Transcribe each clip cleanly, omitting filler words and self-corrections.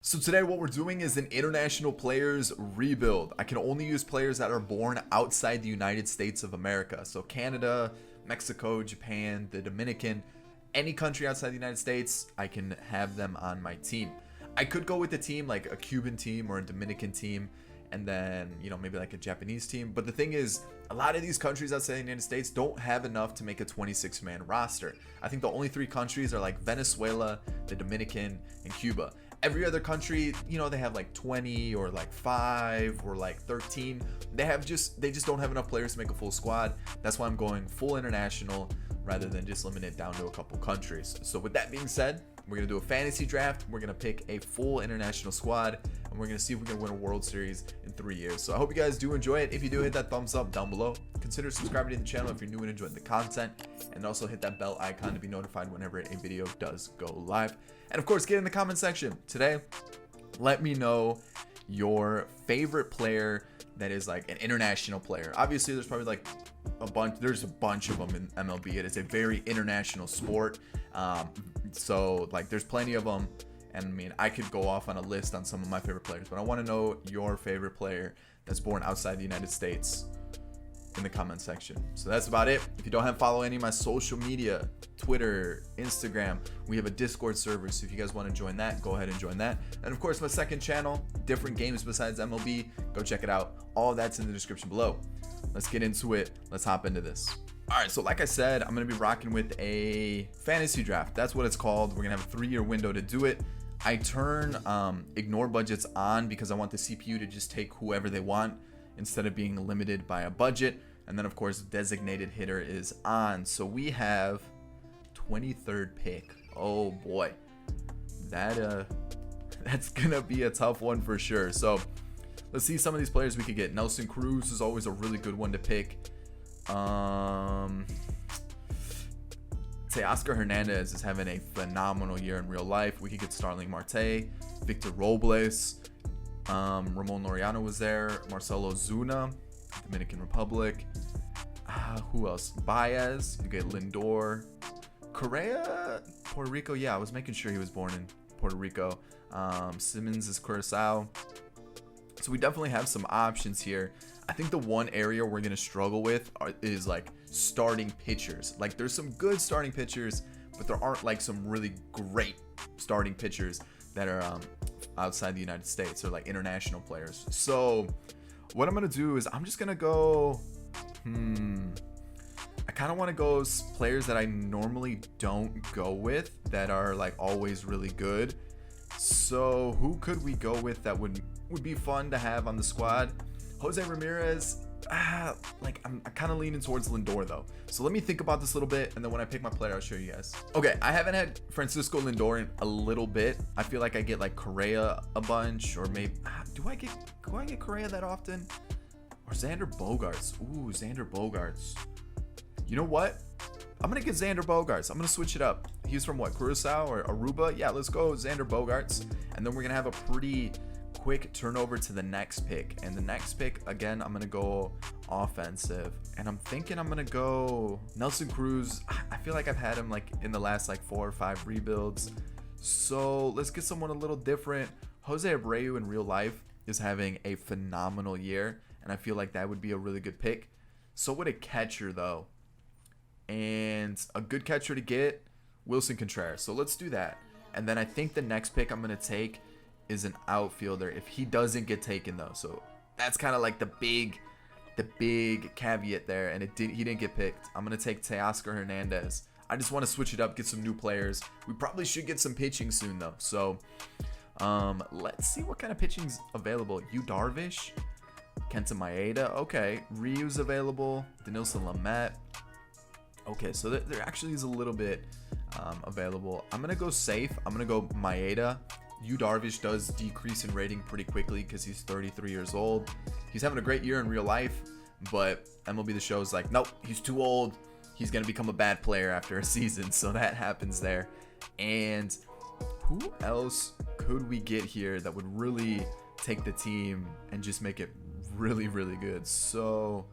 So today what we're doing is an international players rebuild. I can only use players that are born outside the United States of America. So Canada, Mexico, Japan, the Dominican, any country outside the United States, I can have them on my team. I could go with a team like a Cuban team or a Dominican team, and then, maybe like a Japanese team. But the thing is, a lot of these countries outside the United States don't have enough to make a 26-man roster. I think the only three countries are like Venezuela, the Dominican, and Cuba. Every other country, they have like 20 or like 5 or like 13. They just don't have enough players to make a full squad. That's why I'm going full international rather than just limit it down to a couple countries. So with that being said, we're going to do a fantasy draft. We're going to pick a full international squad, and we're going to see if we can win a World Series in 3 years. So I hope you guys do enjoy it. If you do, hit that thumbs up down below. Consider subscribing to the channel if you're new and enjoying the content, and also hit that bell icon to be notified whenever a video does go live. And of course, get in the comment section today. Let me know your favorite player that is like an international player. Obviously, there's probably like there's a bunch of them in MLB. It is a very international sport. So like there's plenty of them, and I mean, I could go off on a list on some of my favorite players, but I want to know your favorite player that's born outside the United States in the comment section. So that's about it. If you don't follow any of my social media, Twitter, Instagram, we have a Discord server, so if you guys want to join that, go ahead and join that. And of course, my second channel, different games besides MLB, go check it out. All that's in the description below. Let's get into it. Let's hop into this. All right, so like I said, I'm going to be rocking with a fantasy draft. That's what it's called. We're going to have a 3-year window to do it. I turn ignore budgets on because I want the CPU to just take whoever they want instead of being limited by a budget. And then of course, designated hitter is on. So we have 23rd pick. Oh boy, that's going to be a tough one for sure. So let's see some of these players we could get. Nelson Cruz is always a really good one to pick. Teoscar Hernandez is having a phenomenal year in real life. We could get Starling Marte, Victor Robles, Ramon Laureano was there, Marcelo Zuna, Dominican Republic. Who else? Baez. You get Lindor, Correa, Puerto Rico. Yeah, I was making sure he was born in Puerto Rico. Simmons is Curacao. So we definitely have some options here. I think the one area we're going to struggle with is like starting pitchers. Like there's some good starting pitchers, but there aren't like some really great starting pitchers that are outside the United States or like international players. So what I'm going to do is I'm just going to go, I kind of want to go players that I normally don't go with that are like always really good. So who could we go with that would be fun to have on the squad? Jose Ramirez, I'm kind of leaning towards Lindor though. So let me think about this a little bit, and then when I pick my player, I'll show you guys. Okay, I haven't had Francisco Lindor in a little bit. I feel like I get like Correa a bunch, or maybe do I get Correa that often? Or Xander Bogaerts? Ooh, Xander Bogaerts. You know what? I'm gonna get Xander Bogaerts. I'm gonna switch it up. He's from what, Curacao or Aruba? Yeah, let's go Xander Bogaerts, and then we're gonna have a pretty quick turnover to the next pick. And the next pick, again, I'm gonna go offensive, and I'm thinking I'm gonna go Nelson Cruz. I feel like I've had him like in the last like 4 or 5 rebuilds, so let's get someone a little different. Jose Abreu in real life is having a phenomenal year, and I feel like that would be a really good pick. So would a catcher though, and a good catcher to get, Wilson Contreras. So let's do that. And then I think the next pick I'm gonna take is an outfielder if he doesn't get taken though. So that's kind of like the big caveat there, and he didn't get picked. I'm gonna take Teoscar Hernandez. I just want to switch it up, get some new players. We probably should get some pitching soon though. So let's see what kind of pitching's available. Yu Darvish, Kenta Maeda. Okay, Ryu's available. Denilson Lamet. Okay, so there actually is a little bit available. I'm gonna go safe. I'm gonna go Maeda. Yu Darvish does decrease in rating pretty quickly because he's 33 years old. He's having a great year in real life, but MLB The Show is like, nope, he's too old. He's going to become a bad player after a season, so that happens there. And who else could we get here that would really take the team and just make it really, really good? So,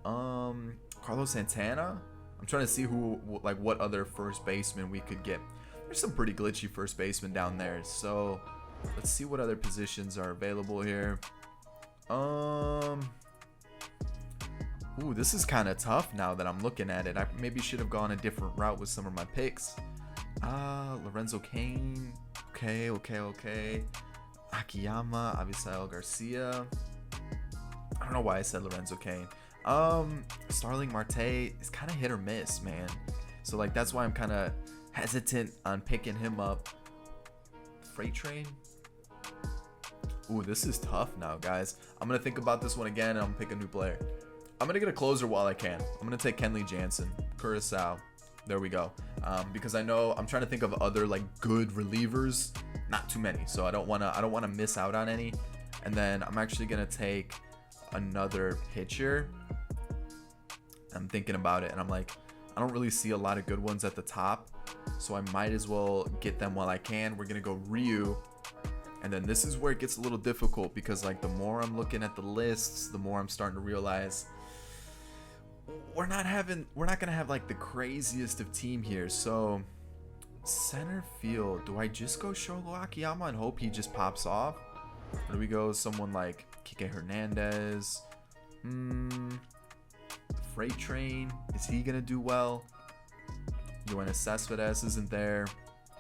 Carlos Santana? I'm trying to see what other first baseman we could get. There's some pretty glitchy first baseman down there. So Let's see what other positions are available here. Ooh, this is kind of tough now that I'm looking at it. I maybe should have gone a different route with some of my picks. Lorenzo Kane. Okay. Akiyama, Avisail Garcia. I don't know why I said Lorenzo Kane. Starling Marte is kind of hit or miss, man. So like that's why I'm kind of hesitant on picking him up. Freight Train. Ooh, this is tough now, guys. I'm gonna think about this one again and I'm gonna pick a new player. I'm gonna get a closer while I can. I'm gonna take Kenley Jansen, Curacao. There we go. Because I know I'm trying to think of other like good relievers. Not too many, so I don't wanna miss out on any. And then I'm actually gonna take another pitcher. I'm thinking about it, and I'm like, I don't really see a lot of good ones at the top, so I might as well get them while I can. We're gonna go Ryu. And then this is where it gets a little difficult because like the more I'm looking at the lists, the more I'm starting to realize we're not gonna have like the craziest of team here. So center field, do I just go Shogo Akiyama and hope he just pops off? Or do we go someone like Kike Hernandez? Freight Train, is he gonna do well? Yoenis Cespedes isn't there,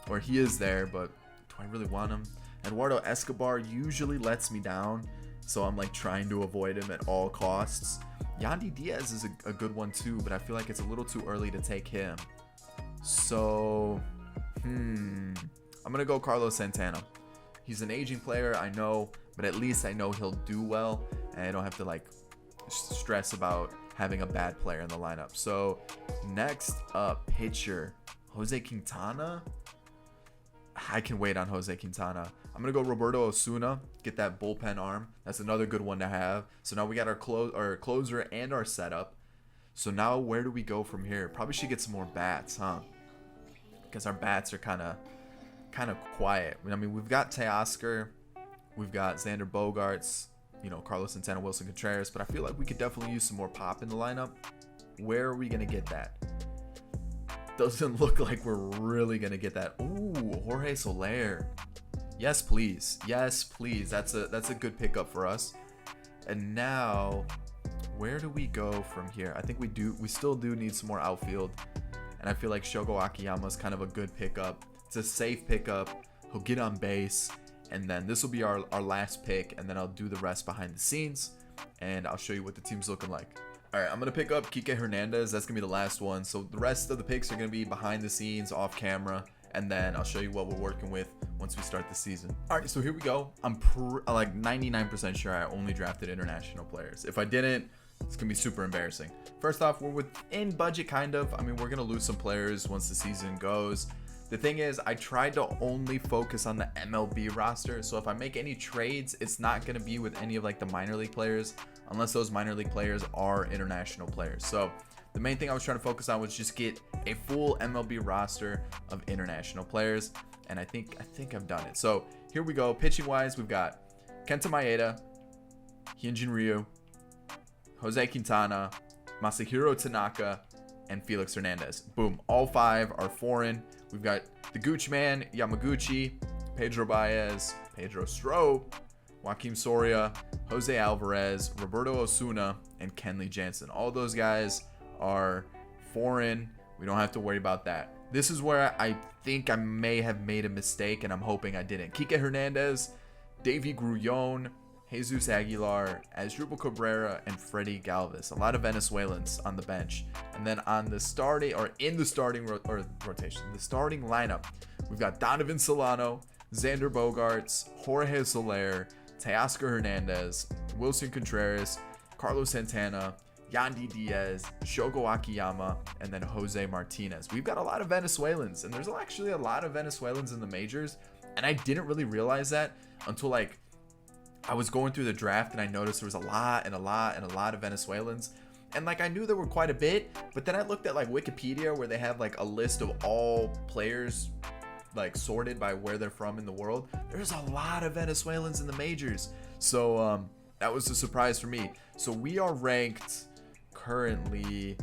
or he is there, but do I really want him? Eduardo Escobar usually lets me down, so I'm like trying to avoid him at all costs. Yandy Diaz is a good one too, but I feel like it's a little too early to take him. So, I'm gonna go Carlos Santana. He's an aging player, I know, but at least I know he'll do well, and I don't have to like stress about having a bad player in the lineup. So, next up, pitcher, Jose Quintana. I can wait on Jose Quintana. I'm going to go Roberto Osuna, get that bullpen arm. That's another good one to have. So now we got our closer and our setup. So now where do we go from here? Probably should get some more bats, huh? Because our bats are kind of quiet. I mean, we've got Teoscar, we've got Xander Bogaerts, you know, Carlos Santana, Wilson Contreras, but I feel like we could definitely use some more pop in the lineup. Where are we going to get that? Doesn't look like we're really going to get that. Ooh, Jorge Soler. Yes, please. Yes, please. That's a good pickup for us. And now, where do we go from here? I think we still do need some more outfield. And I feel like Shogo Akiyama is kind of a good pickup. It's a safe pickup. He'll get on base. And then this will be our last pick. And then I'll do the rest behind the scenes. And I'll show you what the team's looking like. All right, I'm going to pick up Kike Hernandez. That's going to be the last one. So the rest of the picks are going to be behind the scenes, off camera. And then I'll show you what we're working with once we start the season. All right, so here we go. I'm like 99% sure I only drafted international players. If I didn't, it's going to be super embarrassing. First off, we're within budget, kind of. I mean, we're going to lose some players once the season goes. The thing is, I tried to only focus on the MLB roster. So if I make any trades, it's not going to be with any of like the minor league players, unless those minor league players are international players. So the main thing I was trying to focus on was just get a full MLB roster of international players. And I think I've done it. So here we go. Pitching wise, we've got Kenta Maeda, Hyunjin Ryu, Jose Quintana, Masahiro Tanaka, and Felix Hernandez. Boom. All five are foreign. We've got the Gooch Man, Yamaguchi, Pedro Baez, Pedro Strop, Joaquim Soria, Jose Alvarez, Roberto Osuna, and Kenley Jansen. All those guys are foreign. We don't have to worry about that. This is where I think I may have made a mistake, and I'm hoping I didn't. Kike Hernandez, Davy Grullon, Jesus Aguilar, Asdrubal Cabrera, and Freddy Galvis. A lot of Venezuelans on the bench. And then on the starting, or in the starting rotation, the starting lineup, we've got Donovan Solano, Xander Bogaerts, Jorge Soler, Teoscar Hernandez, Wilson Contreras, Carlos Santana, Yandy Diaz, Shogo Akiyama, and then Jose Martinez. We've got a lot of Venezuelans, and there's actually a lot of Venezuelans in the majors, and I didn't really realize that until like I was going through the draft and I noticed there was a lot of Venezuelans. And like I knew there were quite a bit, but then I looked at like Wikipedia where they have like a list of all players like sorted by where they're from in the world. There's a lot of Venezuelans in the majors. So that was a surprise for me. So we are ranked currently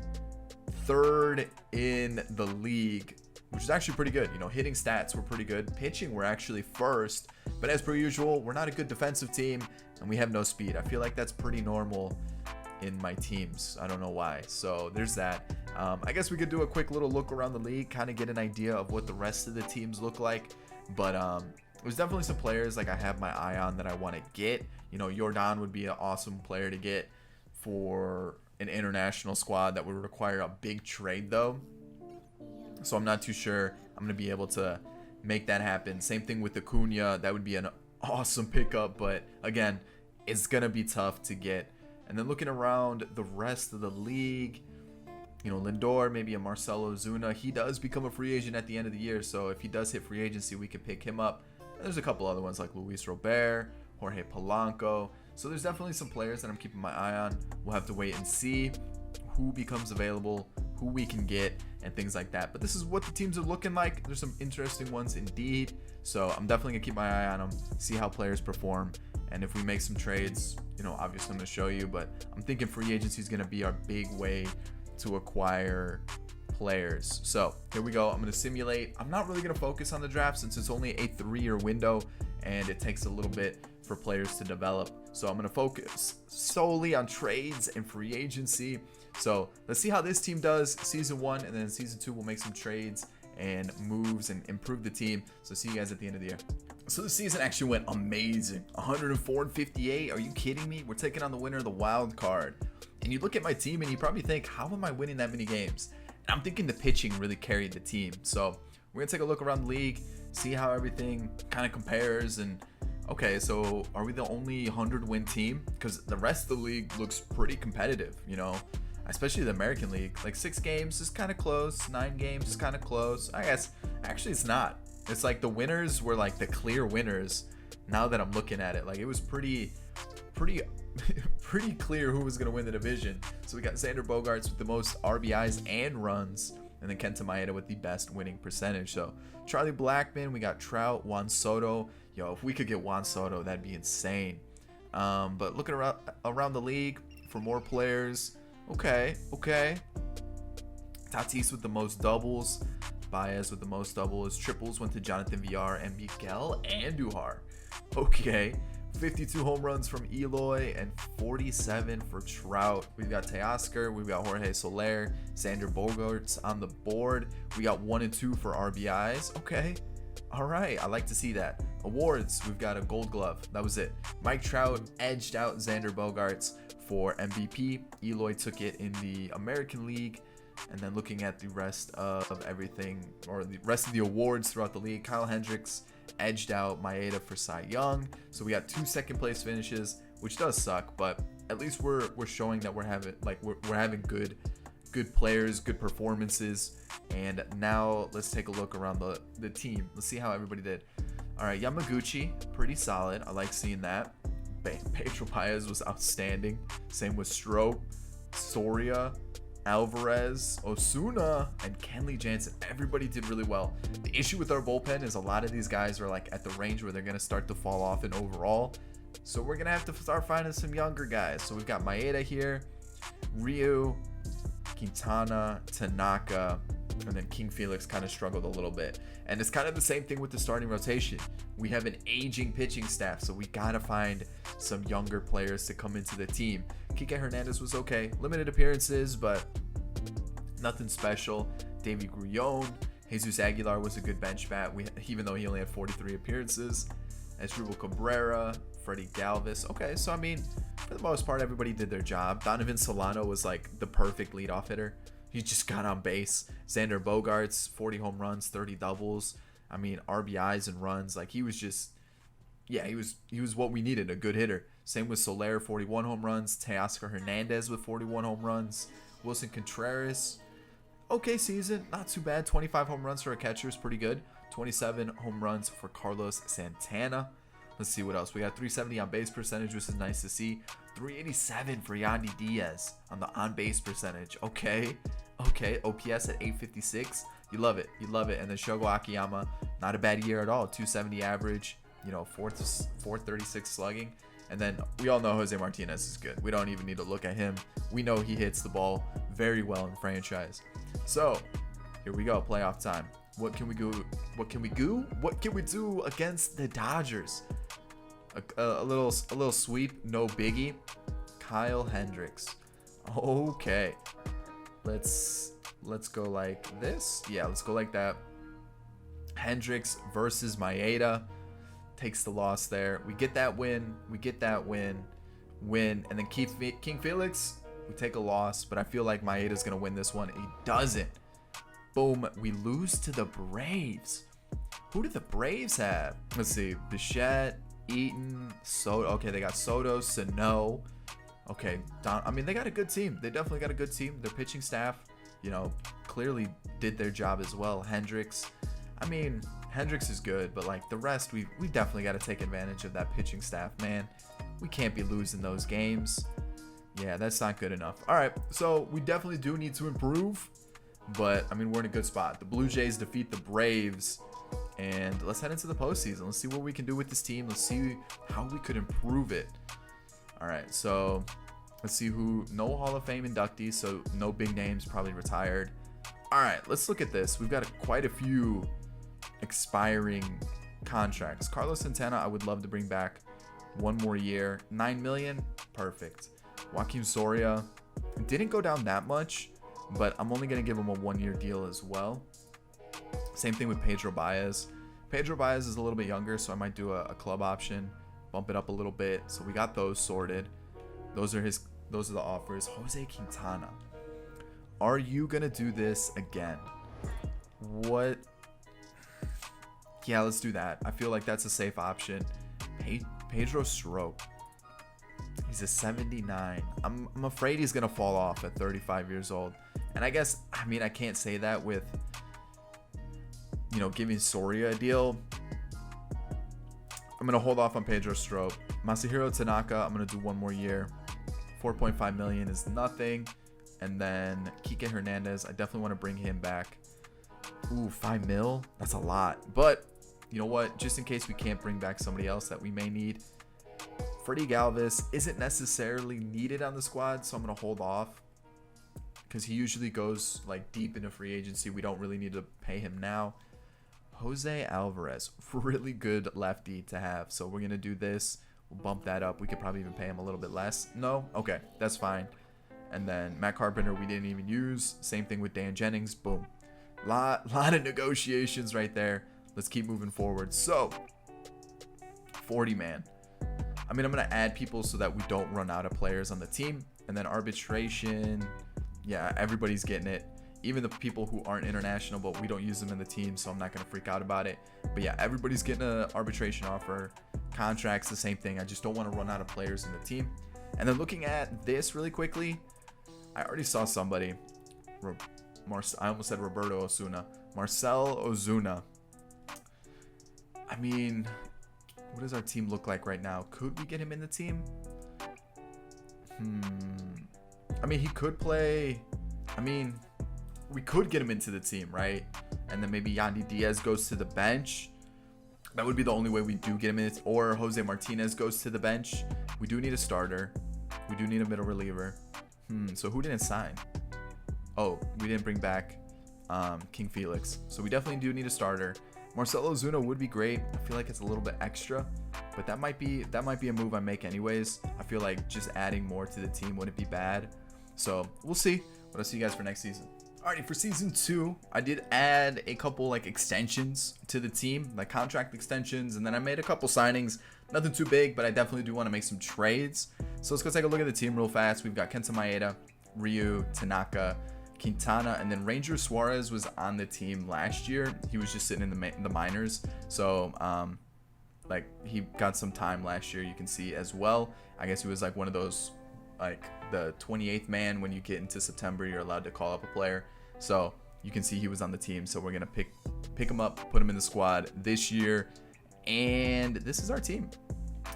3rd in the league which is actually pretty good. You know, hitting stats were pretty good. Pitching were actually first, but as per usual, we're not a good defensive team and we have no speed. I feel like that's pretty normal in my teams. I don't know why. So there's that. I guess we could do a quick little look around the league, kind of get an idea of what the rest of the teams look like. But there's definitely some players like I have my eye on that I want to get. You know, Jordan would be an awesome player to get for an international squad that would require a big trade though. So I'm not too sure I'm going to be able to make that happen. Same thing with Acuna. That would be an awesome pickup, but again, it's going to be tough to get. And then looking around the rest of the league, you know, Lindor, maybe a Marcelo Ozuna. He does become a free agent at the end of the year, so if he does hit free agency, we can pick him up. And there's a couple other ones like Luis Robert, Jorge Polanco. So there's definitely some players that I'm keeping my eye on. We'll have to wait and see who becomes available, who we can get, and things like that. But this is what the teams are looking like. There's some interesting ones indeed. So I'm definitely going to keep my eye on them, see how players perform. And if we make some trades, you know, obviously I'm going to show you. But I'm thinking free agency is going to be our big way to acquire players. So here we go. I'm going to simulate. I'm not really going to focus on the draft since it's only a 3-year window and it takes a little bit for players to develop. So I'm going to focus solely on trades and free agency. So let's see how this team does season 1, and then season 2 we'll make some trades and moves and improve the team. So see you guys at the end of the year. So the season actually went amazing. 104-58. Are you kidding me? We're taking on the winner of the wild card. And you look at my team and you probably think, how am I winning that many games? And I'm thinking the pitching really carried the team. So we're going to take a look around the league, see how everything kind of compares. And okay, so are we the only 100-win team? Because the rest of the league looks pretty competitive, you know, especially the American League. Like 6 games is kind of close, 9 games is kind of close. I guess actually it's not. It's like the winners were like the clear winners. Now that I'm looking at it, like it was pretty clear who was going to win the division. So we got Xander Bogaerts with the most RBIs and runs, and then Kenta Maeda with the best winning percentage. So Charlie Blackmon, we got Trout, Juan Soto. Yo, if we could get Juan Soto, that'd be insane. But looking around the league for more players, okay. Tatis with the most doubles, Baez with the most doubles, triples went to Jonathan Villar and Miguel Andujar. Okay. 52 home runs from Eloy and 47 for Trout. We've got Teoscar, we've got Jorge Soler, Xander Bogaerts on the board. We got 1 and 2 for RBIs. Okay. All right. I like to see that. Awards, we've got a Gold Glove. That was it. Mike Trout edged out Xander Bogaerts for MVP. Eloy took it in the American League. And then looking at the rest of everything, or the rest of the awards throughout the league, Kyle Hendricks edged out Maeda for Cy Young. So we got 2 second place finishes, which does suck, but at least we're showing that we're having good players, good performances. And now let's take a look around the team. Let's see how everybody did. All right, Yamaguchi, pretty solid. I like seeing that. Pedro Baez was outstanding. Same with Stroh, Soria, Alvarez, Osuna, and Kenley Jansen. Everybody did really well. The issue with our bullpen is a lot of these guys are like at the range where they're going to start to fall off in overall. So we're going to have to start finding some younger guys. So we've got Maeda here, Ryu, Quintana, Tanaka, and then King Felix kind of struggled a little bit. And it's kind of the same thing with the starting rotation. We have an aging pitching staff, so we got to find some younger players to come into the team. Kike Hernandez was okay. Limited appearances, but nothing special. Davey Grullon. Jesus Aguilar was a good bench bat, even though he only had 43 appearances. Asdrubal Cabrera, Freddie Galvis. Okay, so I mean, for the most part, everybody did their job. Donovan Solano was like the perfect leadoff hitter. He just got on base. Xander Bogaerts, 40 home runs, 30 doubles. I mean, RBIs and runs. Like he was just, yeah, he was what we needed, a good hitter. Same with Soler, 41 home runs. Teoscar Hernandez with 41 home runs. Wilson Contreras, okay season, not too bad. 25 home runs for a catcher is pretty good. 27 home runs for Carlos Santana. Let's see what else. We got 370 on base percentage, which is nice to see. 387 for Yandy Diaz on the on base percentage. Okay. OPS at 856. You love it. And then Shogo Akiyama, not a bad year at all. 270 average, 436 slugging. And then we all know Jose Martinez is good. We don't even need to look at him. We know he hits the ball very well in franchise. So here we go, playoff time. What can we do? What can we do? What can we do against the Dodgers? A little sweep, no biggie. Kyle Hendricks. Okay. Let's go like this. Yeah, let's go like that. Hendricks versus Maeda. Takes the loss there. We get that win. Win. And then King Felix, we take a loss. But I feel like Maeda's going to win this one. He doesn't. Boom. We lose to the Braves. Who do the Braves have? Let's see. Bichette, Eaton, Soto. Okay, they got Soto, Sano. Okay, they got a good team. They definitely got a good team. Their pitching staff, clearly did their job as well. Hendricks. Hendricks is good, but like the rest, we definitely got to take advantage of that pitching staff, man. We can't be losing those games. Yeah, that's not good enough. All right, so we definitely do need to improve, but we're in a good spot. The Blue Jays defeat the Braves, and let's head into the postseason. Let's see what we can do with this team. Let's see how we could improve it. All right, so let's see no Hall of Fame inductees, so no big names, probably retired. All right, let's look at this. We've got quite a few expiring contracts. Carlos Santana, I would love to bring back one more year. $9 million, perfect. Joaquin Soria didn't go down that much, but I'm only going to give him a one-year deal as well. Same thing with Pedro Baez. Pedro Baez is a little bit younger, so I might do a club option, bump it up a little bit. So we got those sorted. Those are the offers. Jose Quintana, are you going to do this again? What? Yeah, let's do that. I feel like that's a safe option. Pedro Strop. He's a 79. I'm afraid he's going to fall off at 35 years old. And I guess, I can't say that with, giving Soria a deal. I'm going to hold off on Pedro Strop. Masahiro Tanaka, I'm going to do one more year. 4.5 million is nothing. And then Kike Hernandez, I definitely want to bring him back. Ooh, 5 mil? That's a lot. But you know what? Just in case we can't bring back somebody else that we may need, Freddie Galvis isn't necessarily needed on the squad, so I'm going to hold off because he usually goes like deep into free agency. We don't really need to pay him now. Jose Alvarez, really good lefty to have. So we're going to do this. We'll bump that up. We could probably even pay him a little bit less. No? Okay, that's fine. And then Matt Carpenter, we didn't even use. Same thing with Dan Jennings. Boom. Lot of negotiations right there. Let's keep moving forward. So, 40 man. I'm going to add people so that we don't run out of players on the team. And then arbitration. Yeah, everybody's getting it. Even the people who aren't international, but we don't use them in the team, so I'm not going to freak out about it. But yeah, everybody's getting an arbitration offer. Contracts, the same thing. I just don't want to run out of players in the team. And then looking at this really quickly, I already saw somebody. I almost said Roberto Osuna. Marcel Ozuna. What does our team look like right now? Could we get him in the team? He could play. We could get him into the team, right? And then maybe Yandy Diaz goes to the bench. That would be the only way we do get him in. Or Jose Martinez goes to the bench. We do need a starter. We do need a middle reliever. So who didn't sign? Oh, we didn't bring back King Felix. So we definitely do need a starter. Marcelo Ozuna would be great. I feel like it's a little bit extra, but that might be a move I make anyways. I feel like just adding more to the team wouldn't be bad. So we'll see. But I'll see you guys for next season. Alrighty, for season 2, I did add a couple extensions to the team, contract extensions, and then I made a couple signings. Nothing too big, but I definitely do want to make some trades. So let's go take a look at the team real fast. We've got Kenta Maeda, Ryu, Tanaka, Quintana, and then Ranger Suarez was on the team last year. He was just sitting in the minors, so he got some time last year. You can see as well. I guess he was one of those the 28th man. When you get into September, you're allowed to call up a player. So you can see he was on the team. So we're gonna pick him up, put him in the squad this year, and this is our team.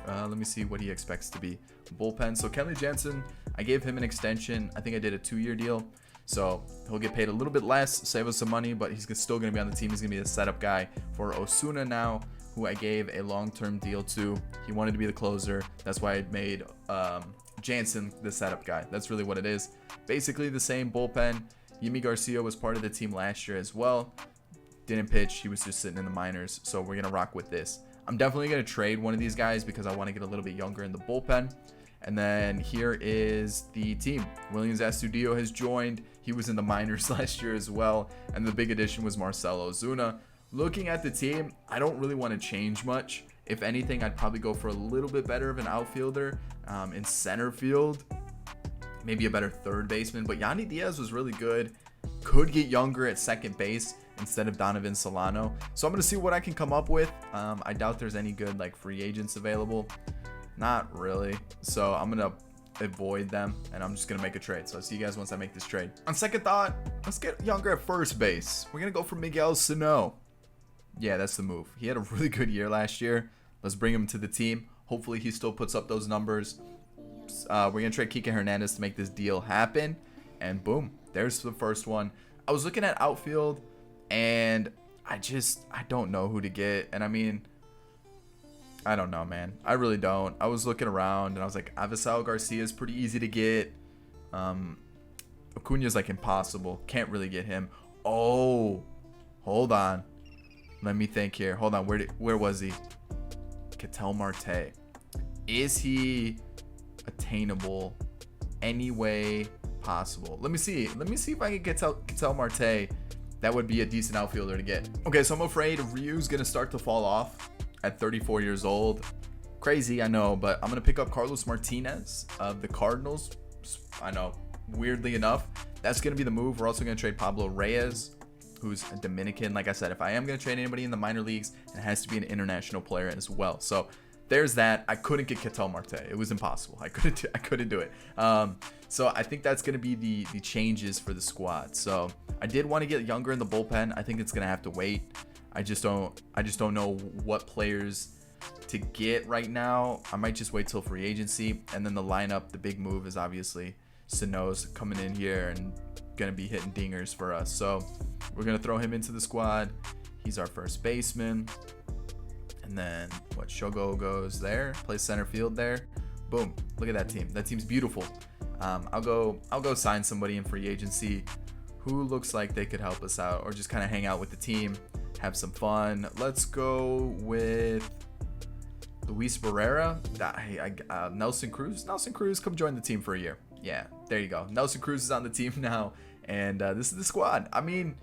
Let me see what he expects to be. Bullpen. So Kenley Jansen, I gave him an extension. I think I did a 2-year deal. So he'll get paid a little bit less, save us some money, but he's still going to be on the team. He's going to be the setup guy for Osuna now, who I gave a long-term deal to. He wanted to be the closer. That's why I made Jansen the setup guy. That's really what it is. Basically the same bullpen. Yimi Garcia was part of the team last year as well. didn't pitch. He was just sitting in the minors. So we're going to rock with this. I'm definitely going to trade one of these guys because I want to get a little bit younger in the bullpen. And then here is the team. Williams Astudillo has joined. He was in the minors last year as well. And the big addition was Marcelo Ozuna. Looking at the team, I don't really want to change much. If anything, I'd probably go for a little bit better of an outfielder in center field. Maybe a better third baseman. But Yandy Diaz was really good. Could get younger at second base instead of Donovan Solano. So I'm going to see what I can come up with. I doubt there's any good like free agents available. Not really. So I'm going to avoid them and I'm just going to make a trade. So I'll see you guys once I make this trade. On second thought, let's get younger at first base. We're going to go for Miguel Sano. Yeah, that's the move. He had a really good year last year. Let's bring him to the team. Hopefully he still puts up those numbers. We're going to trade Kike Hernandez to make this deal happen. And boom, there's the first one. I was looking at outfield and I don't know who to get. And I mean, I don't know, man. I really don't. I was looking around and I was like, Avisal Garcia is pretty easy to get. Acuna's like impossible. Can't really get him. Oh, hold on. Let me think here. Hold on. Where was he? Ketel Marte. Is he attainable any way possible? Let me see if I can get Ketel Marte. That would be a decent outfielder to get. Okay, so I'm afraid Ryu's gonna start to fall off at 34 years old. Crazy, I know, but I'm gonna pick up Carlos Martinez of the Cardinals. I know, weirdly enough, that's gonna be the move. We're also gonna trade Pablo Reyes, who's a Dominican. Like I said, if I am gonna trade anybody in the minor leagues, it has to be an international player as well. So there's that. I couldn't get Ketel Marte. It was impossible. I couldn't do it. So I think that's gonna be the changes for the squad. So I did want to get younger in the bullpen. I think it's gonna have to wait. I just don't know what players to get right now. I might just wait till free agency. And then the lineup, the big move is obviously Sano's coming in here and gonna be hitting dingers for us. So we're gonna throw him into the squad. He's our first baseman. And then what, Shogo goes there, plays center field there. Boom. Look at that team. That team's beautiful. I'll go sign somebody in free agency who looks like they could help us out or just kind of hang out with the team, have some fun. Let's go with Luis Barrera. Nelson Cruz. Nelson Cruz, come join the team for a year. Yeah, there you go. Nelson Cruz is on the team now, and this is the squad. I mean,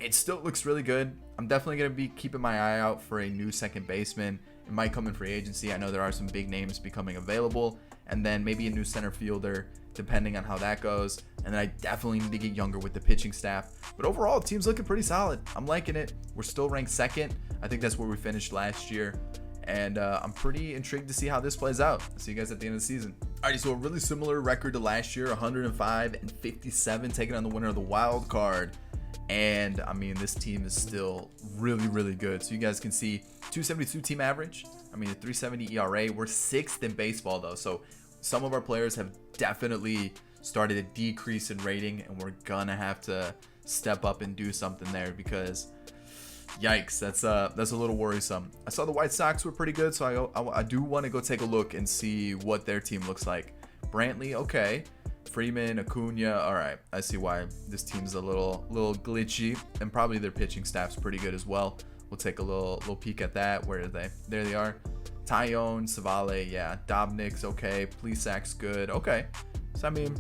it still looks really good. I'm definitely going to be keeping my eye out for a new second baseman. It might come in free agency. I know there are some big names becoming available, and then maybe a new center fielder, depending on how that goes. And then I definitely need to get younger with the pitching staff. But overall, the team's looking pretty solid. I'm liking it. We're still ranked second. I think that's where we finished last year. And I'm pretty intrigued to see how this plays out. I'll see you guys at the end of the season. Alrighty, so a really similar record to last year, 105 and 57, taking on the winner of the wild card. And I mean, this team is still really, really good. So you guys can see 272 team average. I mean, a 370 ERA. We're sixth in baseball though. So some of our players have definitely started a decrease in rating, and we're gonna have to step up and do something there because yikes, that's a little worrisome. I saw the White Sox were pretty good, so I do want to go take a look and see what their team looks like. Brantley, okay. Freeman, Acuna, all right. I see why this team's a little glitchy, and probably their pitching staff's pretty good as well. We'll take a little peek at that. Where are they? There they are. Tyone, Savale, yeah. Dobnik's okay. Plesac's good. Okay. So I mean,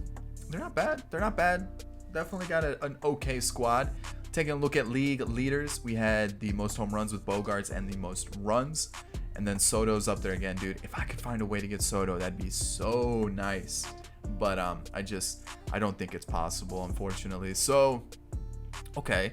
they're not bad. They're not bad. Definitely got an okay squad. Taking a look at league leaders, we had the most home runs with Bogarts and the most runs. And then Soto's up there again, dude. If I could find a way to get Soto, that'd be so nice. But I don't think it's possible, unfortunately. So, okay.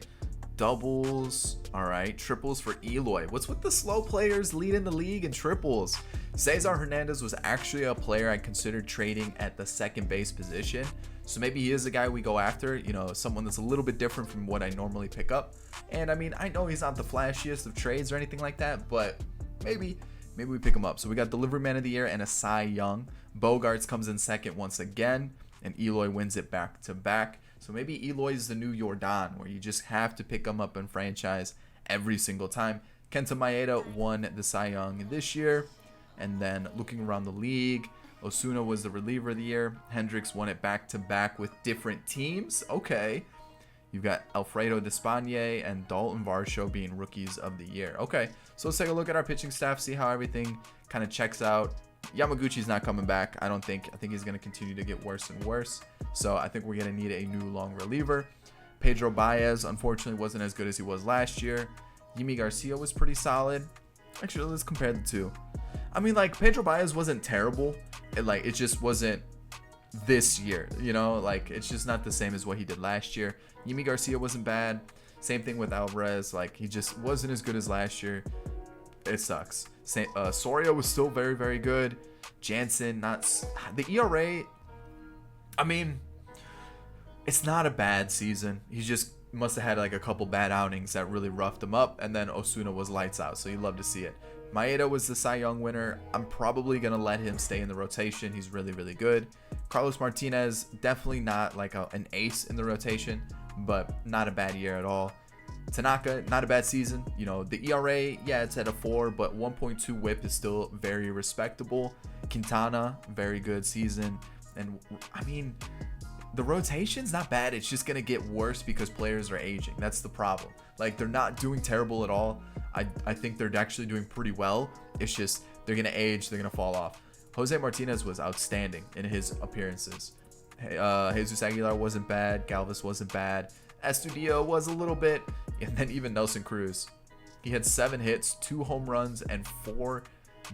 Doubles, all right. Triples for Eloy. What's with the slow players leading the league in triples? Cesar Hernandez was actually a player I considered trading at the second base position. So maybe he is a guy we go after, you know, someone that's a little bit different from what I normally pick up. And I mean, I know he's not the flashiest of trades or anything like that, but maybe we pick him up. So we got Delivery Man of the Year and a Cy Young. Bogarts comes in second once again, and Eloy wins it back to back. So maybe Eloy is the new Jordan, where you just have to pick him up in franchise every single time. Kenta Maeda won the Cy Young this year. And then looking around the league, Osuna was the reliever of the year. Hendricks won it back to back with different teams. Okay. You've got Alfredo Despaigne and Dalton Varsho being rookies of the year. Okay, so let's take a look at our pitching staff, see how everything kind of checks out. Yamaguchi's not coming back, I don't think. I think he's going to continue to get worse and worse. So I think we're going to need a new long reliever. Pedro Baez, unfortunately, wasn't as good as he was last year. Yimi Garcia was pretty solid. Actually, let's compare the two. I mean, like, Pedro Baez wasn't terrible. It just wasn't this year, you know? Like, it's just not the same as what he did last year. Yimi Garcia wasn't bad. Same thing with Alvarez. Like, he just wasn't as good as last year. It sucks. Soria was still very, very good. Jansen, not... The ERA, I mean, it's not a bad season. He just must have had, like, a couple bad outings that really roughed him up. And then Osuna was lights out, so you love to see it. Maeda was the Cy Young winner. I'm probably going to let him stay in the rotation. He's really, really good. Carlos Martinez, definitely not like an ace in the rotation, but not a bad year at all. Tanaka, not a bad season. You know, the ERA, yeah, it's at a 4, but 1.2 whip is still very respectable. Quintana, very good season. And I mean, the rotation's not bad. It's just going to get worse because players are aging. That's the problem. Like, they're not doing terrible at all. I think they're actually doing pretty well. It's just they're going to age. They're going to fall off. Jose Martinez was outstanding in his appearances. Jesus Aguilar wasn't bad. Galvis wasn't bad. Estudillo was a little bit. And then even Nelson Cruz. He had 7 hits, 2 home runs, and 4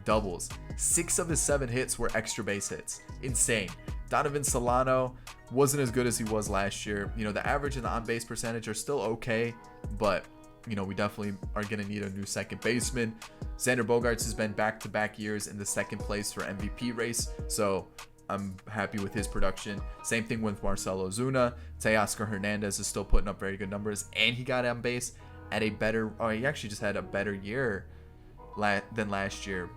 doubles. 6 of his 7 hits were extra base hits. Insane. Donovan Solano wasn't as good as he was last year. You know, the average and the on-base percentage are still okay, but, you know, we definitely are going to need a new second baseman. Xander Bogaerts has been back-to-back years in the second place for MVP race, so I'm happy with his production. Same thing with Marcelo Ozuna. Teoscar Hernandez is still putting up very good numbers, and he got on base at a better, he actually just had a better year than last year.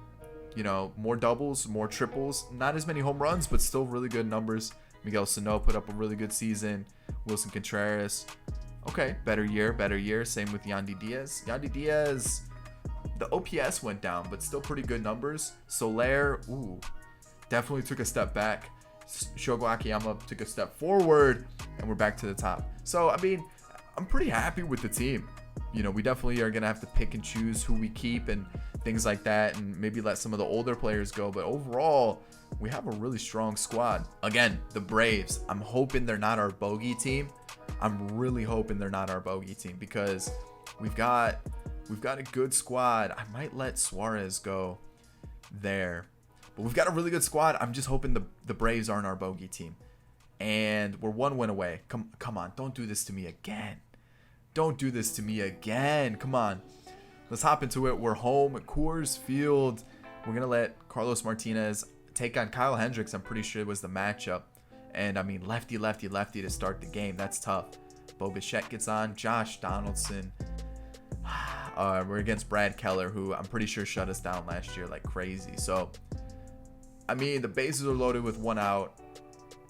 You know, more doubles, more triples, not as many home runs, but still really good numbers. Miguel Sano put up a really good season. Wilson Contreras, okay, better year. Same with Yandy Diaz. Yandy Diaz, the OPS went down, but still pretty good numbers. Soler, definitely took a step back. Shogo Akiyama took a step forward, and we're back to the top. So, I mean, I'm pretty happy with the team. You know, we definitely are going to have to pick and choose who we keep and things like that, and maybe let some of the older players go. But overall, we have a really strong squad. Again, the Braves, I'm hoping they're not our bogey team. I'm really hoping they're not our bogey team because we've got a good squad. I might let Suarez go there. But we've got a really good squad. I'm just hoping the Braves aren't our bogey team. And we're 1 win away. Come on, don't do this to me again. Don't do this to me again. Come on. Let's hop into it. We're home at Coors Field. We're going to let Carlos Martinez take on Kyle Hendricks. I'm pretty sure it was the matchup. And, I mean, lefty to start the game. That's tough. Bo Bichette gets on. Josh Donaldson. We're against Brad Keller, who I'm pretty sure shut us down last year like crazy. So, I mean, the bases are loaded with 1 out.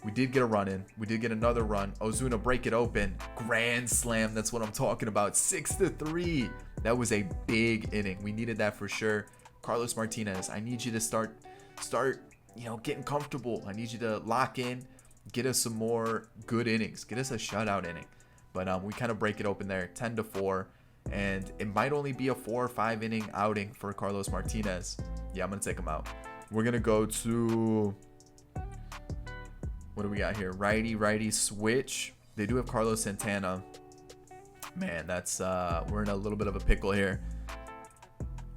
We did get a run in. We did get another run. Ozuna break it open. Grand slam. That's what I'm talking about. 6-3. That was a big inning. We needed that for sure. Carlos Martinez, I need you to start, you know, getting comfortable. I need you to lock in. Get us some more good innings. Get us a shutout inning. But we kind of break it open there. 10-4. And it might only be a 4 or 5 inning outing for Carlos Martinez. Yeah, I'm going to take him out. We're going to go to... What do we got here? Righty switch. They do have Carlos Santana. Man, that's we're in a little bit of a pickle here.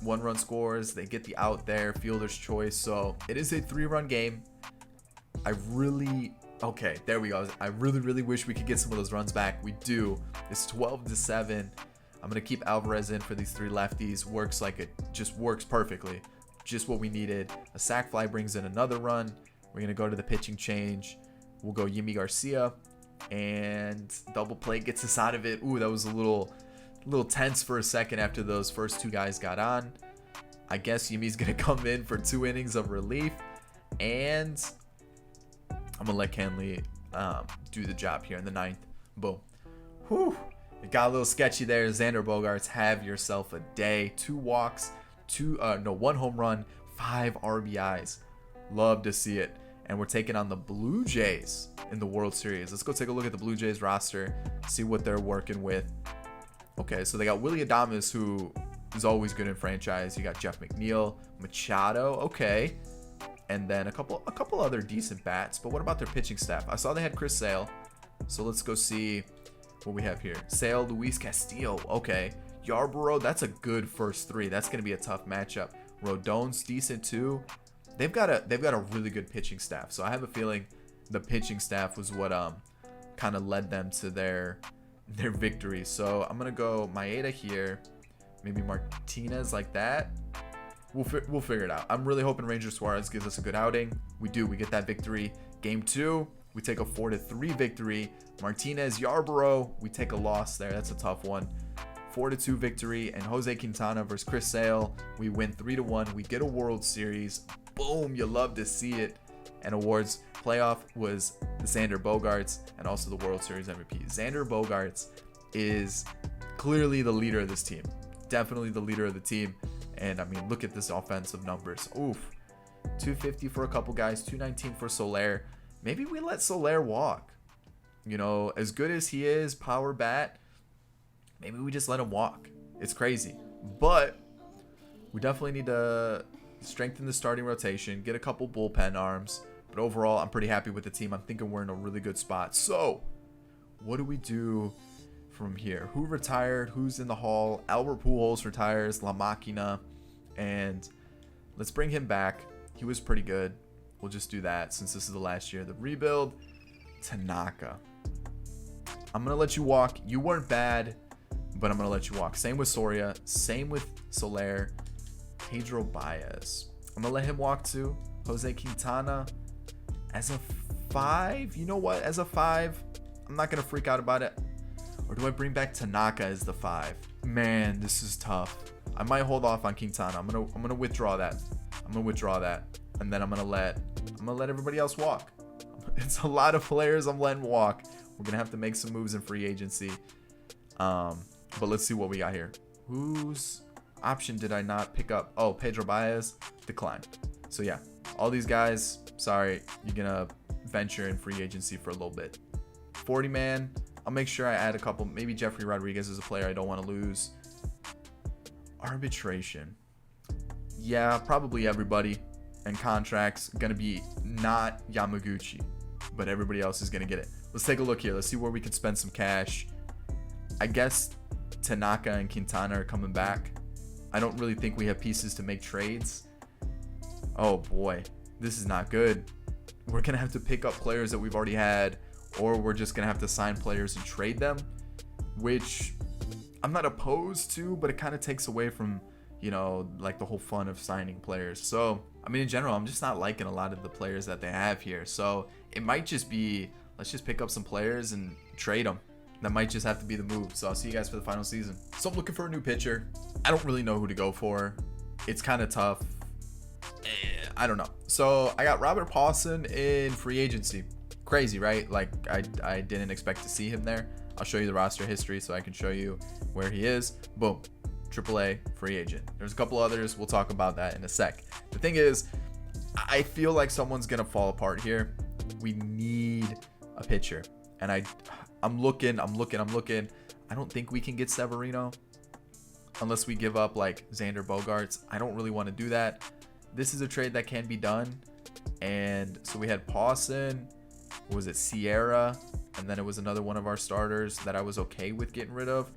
1 run scores. They get the out there. Fielder's choice. So it is a 3-run game. Okay, there we go. I really wish we could get some of those runs back. We do. It's 12-7. I'm gonna keep Alvarez in for these 3 lefties. Works like it just works perfectly. Just what we needed. A sac fly brings in another run. We're gonna go to the pitching change. We'll go Yimi Garcia, and double play gets us out of it. Ooh, that was a little tense for a second after those first 2 guys got on. I guess Yimi's gonna come in for 2 innings of relief, and I'm gonna let Kenley do the job here in the 9th. Boom. Whew. It got a little sketchy there. Xander Bogaerts, have yourself a day. 2 walks, 1 home run, 5 RBIs. Love to see it. and we're taking on the Blue Jays in the World Series. Let's go take a look at the Blue Jays roster, see what they're working with. Okay, so they got Willy Adames, who is always good in franchise. You got Jeff McNeil, Machado, okay, and then a couple other decent bats. But what about their pitching staff? I saw they had Chris Sale, so let's go see what we have here. Sale, Luis Castillo, okay. Yarborough, that's a good first three. That's going to be a tough matchup. Rodon's decent too. They've got a really good pitching staff. So I have a feeling the pitching staff was what kind of led them to their victory. So I'm going to go Maeda here, maybe Martinez like that. We'll figure it out. I'm really hoping Ranger Suarez gives us a good outing. We do. We get that victory. Game 2, we take a 4-3 victory. Martinez, Yarborough, we take a loss there. That's a tough one. 4-2 victory. And Jose Quintana versus Chris Sale, we win 3-1. We get a World Series. Boom, you love to see it. And awards playoff was Xander Bogaerts and also the World Series MVP. Xander Bogaerts is clearly the leader of this team. Definitely the leader of the team. And I mean, look at this offensive numbers. Oof. 250 for a couple guys, 219 for Soler. Maybe we let Soler walk. You know, as good as he is, power bat, maybe we just let him walk. It's crazy. But we definitely need to strengthen the starting rotation, get a couple bullpen arms. But overall, I'm pretty happy with the team. I'm thinking we're in a really good spot. So, what do we do from here? Who retired? Who's in the hall? Albert Pujols retires. La Máquina. And let's bring him back. He was pretty good. We'll just do that since this is the last year. The rebuild, Tanaka. I'm going to let you walk. You weren't bad, but I'm going to let you walk. Same with Soria. Same with Soler. Pedro Baez. I'm going to let him walk too. Jose Quintana as a 5. You know what? As a 5, I'm not going to freak out about it. Or do I bring back Tanaka as the 5? Man, this is tough. I might hold off on Quintana. I'm gonna withdraw that. And then I'm gonna let everybody else walk. It's a lot of players I'm letting walk. We're gonna have to make some moves in free agency. But let's see what we got here. Whose option did I not pick up? Oh, Pedro Baez declined. So yeah, all these guys, sorry, you're gonna venture in free agency for a little bit. 40 man. I'll make sure I add a couple. Maybe Jeffrey Rodriguez is a player I don't want to lose. Arbitration. Yeah, probably everybody. And contracts going to be not Yamaguchi, but everybody else is going to get it. Let's take a look here. Let's see where we can spend some cash. I guess Tanaka and Quintana are coming back. I don't really think we have pieces to make trades. Oh boy, this is not good. We're going to have to pick up players that we've already had, or we're just going to have to sign players and trade them, which I'm not opposed to, but it kind of takes away from, you know, like the whole fun of signing players. So, I mean, in general, I'm just not liking a lot of the players that they have here. So it might just be, let's just pick up some players and trade them. That might just have to be the move. So I'll see you guys for the final season. So I'm looking for a new pitcher. I don't really know who to go for. It's kind of tough. I don't know. So I got Robert Paulson in free agency. Crazy, right? Like I didn't expect to see him there. I'll show you the roster history so I can show you where he is. Boom. AAA free agent. There's a couple others. We'll talk about that in a sec. The thing is, I feel like someone's going to fall apart here. We need a pitcher. And I'm looking. I don't think we can get Severino unless we give up like Xander Bogaerts. I don't really want to do that. This is a trade that can be done. And so we had Pawson. Was it Sierra? And then it was another one of our starters that I was okay with getting rid of.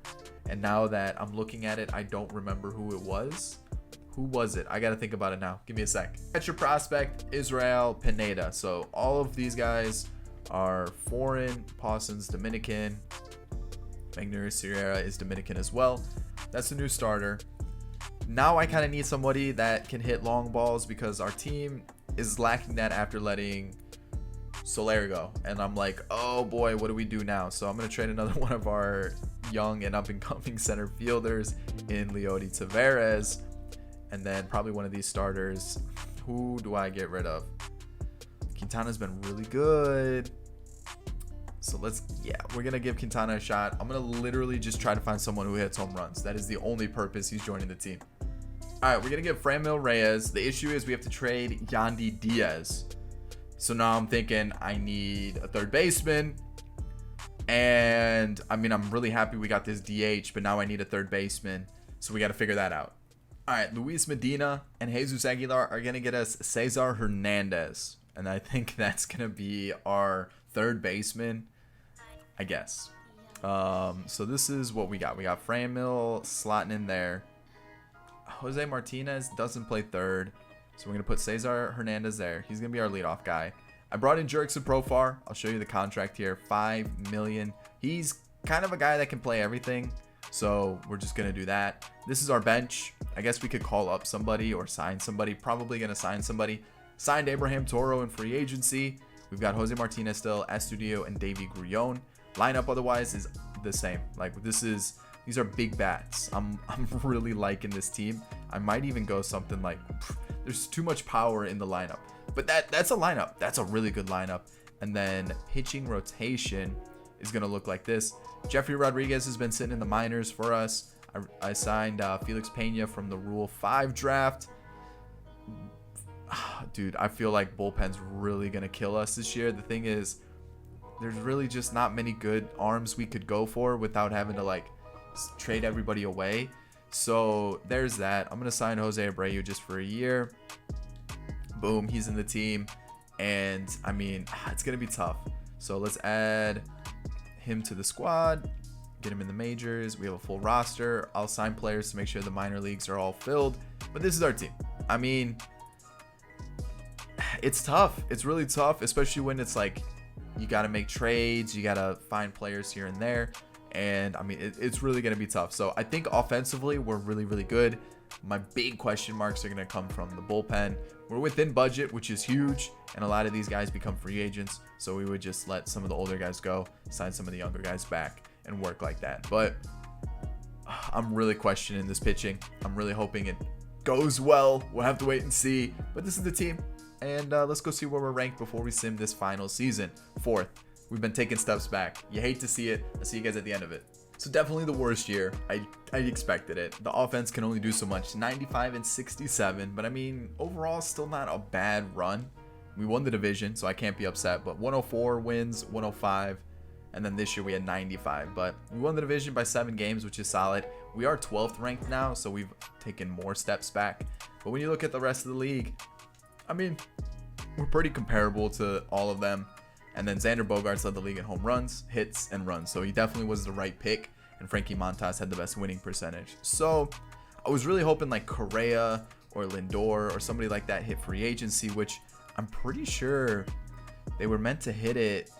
And now that I'm looking at it, I don't remember who it was. Who was it? I got to think about it now. Give me a sec. Catcher prospect, Israel Pineda. So all of these guys are foreign. Pawson's Dominican. Magner Sierra is Dominican as well. That's the new starter. Now I kind of need somebody that can hit long balls because our team is lacking that after letting Soler go. And I'm like, oh boy, what do we do now? So I'm going to trade another one of our young and up-and-coming center fielders in Leody Taveras. And then probably one of these starters. Who do I get rid of? Quintana's been really good. So we're going to give Quintana a shot. I'm going to literally just try to find someone who hits home runs. That is the only purpose he's joining the team. All right, we're going to get Franmil Reyes. The issue is we have to trade Yandy Diaz. So now I'm thinking I need a third baseman. And I mean, I'm really happy we got this DH, but now I need a third baseman. So we got to figure that out. All right, Luis Medina and Jesus Aguilar are going to get us Cesar Hernandez. And I think that's going to be our third baseman, I guess. So this is what we got. We got Franmil slotting in there. Jose Martinez doesn't play third. So we're going to put Cesar Hernandez there. He's going to be our leadoff guy. I brought in Jurickson Profar. I'll show you the contract here. $5 million. He's kind of a guy that can play everything. So we're just going to do that. This is our bench. I guess we could call up somebody or sign somebody. Probably going to sign somebody. Signed Abraham Toro in free agency. We've got Jose Martinez still, Astudillo, and Davy Grullon. Lineup otherwise is the same. Like these are big bats. I'm really liking this team. I might even go something like there's too much power in the lineup. But that's a lineup. That's a really good lineup. And then pitching rotation is going to look like this. Jeffrey Rodriguez has been sitting in the minors for us. I signed Felix Pena from the Rule 5 draft. Dude, I feel like bullpen's really going to kill us this year. The thing is, there's really just not many good arms we could go for without having to like trade everybody away. So there's that. I'm going to sign Jose Abreu just for a year. Boom, he's in the team. And I mean, it's going to be tough. So let's add him to the squad, get him in the majors. We have a full roster. I'll sign players to make sure the minor leagues are all filled. But this is our team. I mean, it's tough. It's really tough, especially when it's like you got to make trades. You got to find players here and there. And I mean, it's really going to be tough. So I think offensively, we're really, really good. My big question marks are going to come from the bullpen. We're within budget, which is huge. And a lot of these guys become free agents. So we would just let some of the older guys go, sign some of the younger guys back, and work like that. But I'm really questioning this pitching. I'm really hoping it goes well. We'll have to wait and see. But this is the team. And let's go see where we're ranked before we sim this final season. 4th. We've been taking steps back. You hate to see it. I'll see you guys at the end of it. So definitely the worst year. I expected it. The offense can only do so much. 95 and 67. But I mean, overall, still not a bad run. We won the division, so I can't be upset. But 104 wins, 105. And then this year we had 95. But we won the division by 7 games, which is solid. We are 12th ranked now, so we've taken more steps back. But when you look at the rest of the league, I mean, we're pretty comparable to all of them. And then Xander Bogaerts led the league in home runs, hits, and runs. So he definitely was the right pick. And Frankie Montas had the best winning percentage. So I was really hoping like Correa or Lindor or somebody like that hit free agency, which I'm pretty sure they were meant to hit it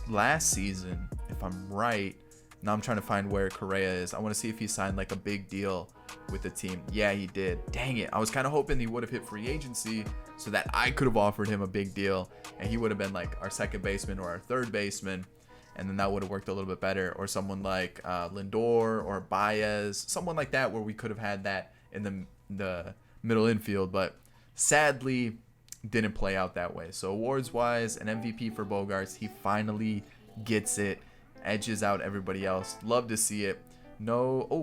last season, if I'm right. Now I'm trying to find where Correa is. I want to see if he signed like a big deal with the team. Yeah, he did. Dang it. I was kind of hoping he would have hit free agency so that I could have offered him a big deal and he would have been like our second baseman or our third baseman. And then that would have worked a little bit better. Or someone like Lindor or Baez, someone like that where we could have had that in the middle infield. But sadly, didn't play out that way. So awards-wise, an MVP for Bogaerts. He finally gets it. Edges out everybody else. Love to see it.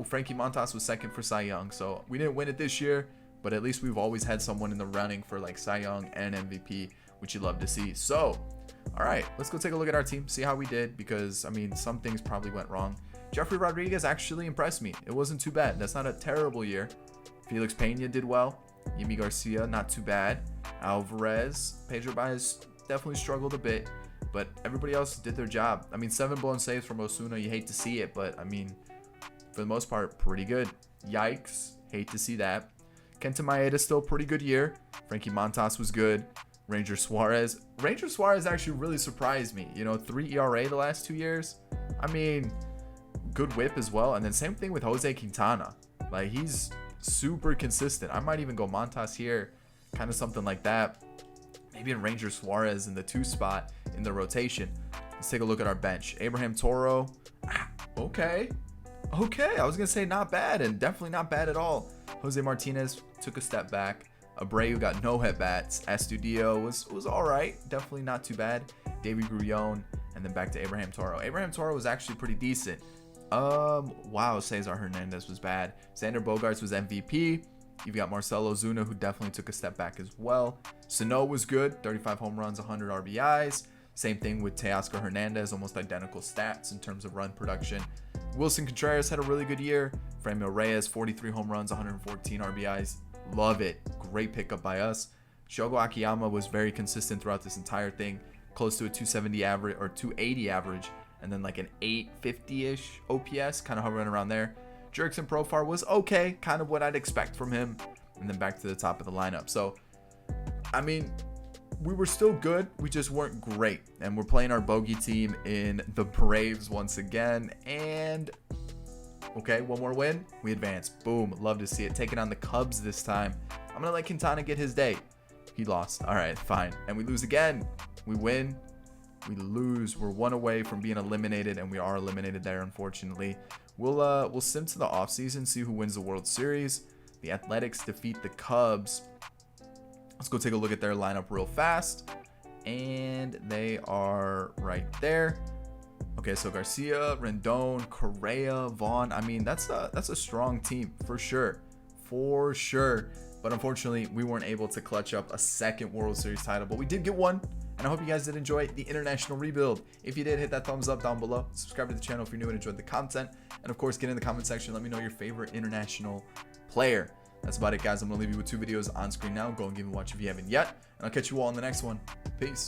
Frankie Montas was second for Cy Young. So we didn't win it this year, but at least we've always had someone in the running for like Cy Young and MVP, which you love to see. So, all right, let's go take a look at our team, see how we did, because I mean, some things probably went wrong. Jeffrey Rodriguez actually impressed me. It wasn't too bad. That's not a terrible year. Felix Pena did well. Yimi Garcia, not too bad. Alvarez, Pedro Baez definitely struggled a bit, but everybody else did their job. I mean, 7 blown saves from Osuna. You hate to see it, but I mean, for the most part, pretty good. Yikes. Hate to see that. Kenta Maeda still pretty good year. Frankie Montas was good. Ranger Suarez actually really surprised me. 3 ERA the last 2 years. I mean, good whip as well. And then same thing with Jose Quintana. Like, he's super consistent. I might even go Montas here. Kind of something like that. Maybe in Ranger Suarez in the 2 spot in the rotation. Let's take a look at our bench. Abraham Toro. Okay. I was going to say not bad, and definitely not bad at all. Jose Martinez took a step back. Abreu got no at-bats. Astudillo was all right. Definitely not too bad. Davy Grullon, and then back to Abraham Toro. Abraham Toro was actually pretty decent. Wow, Cesar Hernandez was bad. Xander Bogaerts was MVP. You've got Marcell Ozuna, who definitely took a step back as well. Sano was good, 35 home runs, 100 RBIs. Same thing with Teoscar Hernandez, almost identical stats in terms of run production. Wilson Contreras had a really good year. Franmil Reyes, 43 home runs, 114 RBIs. Love it. Great pickup by us. Shogo Akiyama was very consistent throughout this entire thing, close to a 270 average or 280 average, and then like an 850-ish OPS, kind of hovering around there. Jurickson Profar was okay, kind of what I'd expect from him, and then back to the top of the lineup. So, I mean, we were still good, we just weren't great, and we're playing our bogey team in the Braves once again, and okay, one more win, we advance. Boom, love to see it. Taking on the Cubs this time. I'm gonna let Quintana get his day. He lost. All right, fine. And we lose again. We win. We lose. We're one away from being eliminated, and we are eliminated there, unfortunately. We'll sim to the offseason, see who wins the World Series. The Athletics defeat the Cubs. Let's go take a look at their lineup real fast. And they are right there. Okay, so Garcia, Rendon, Correa, Vaughn. I mean, that's a strong team for sure. For sure. But unfortunately, we weren't able to clutch up a second World Series title. But we did get one. And I hope you guys did enjoy the international rebuild. If you did, hit that thumbs up down below. Subscribe to the channel if you're new and enjoyed the content. And of course, get in the comment section. Let me know your favorite international player. That's about it, guys. I'm going to leave you with 2 videos on screen now. Go and give them a watch if you haven't yet. And I'll catch you all in the next one. Peace.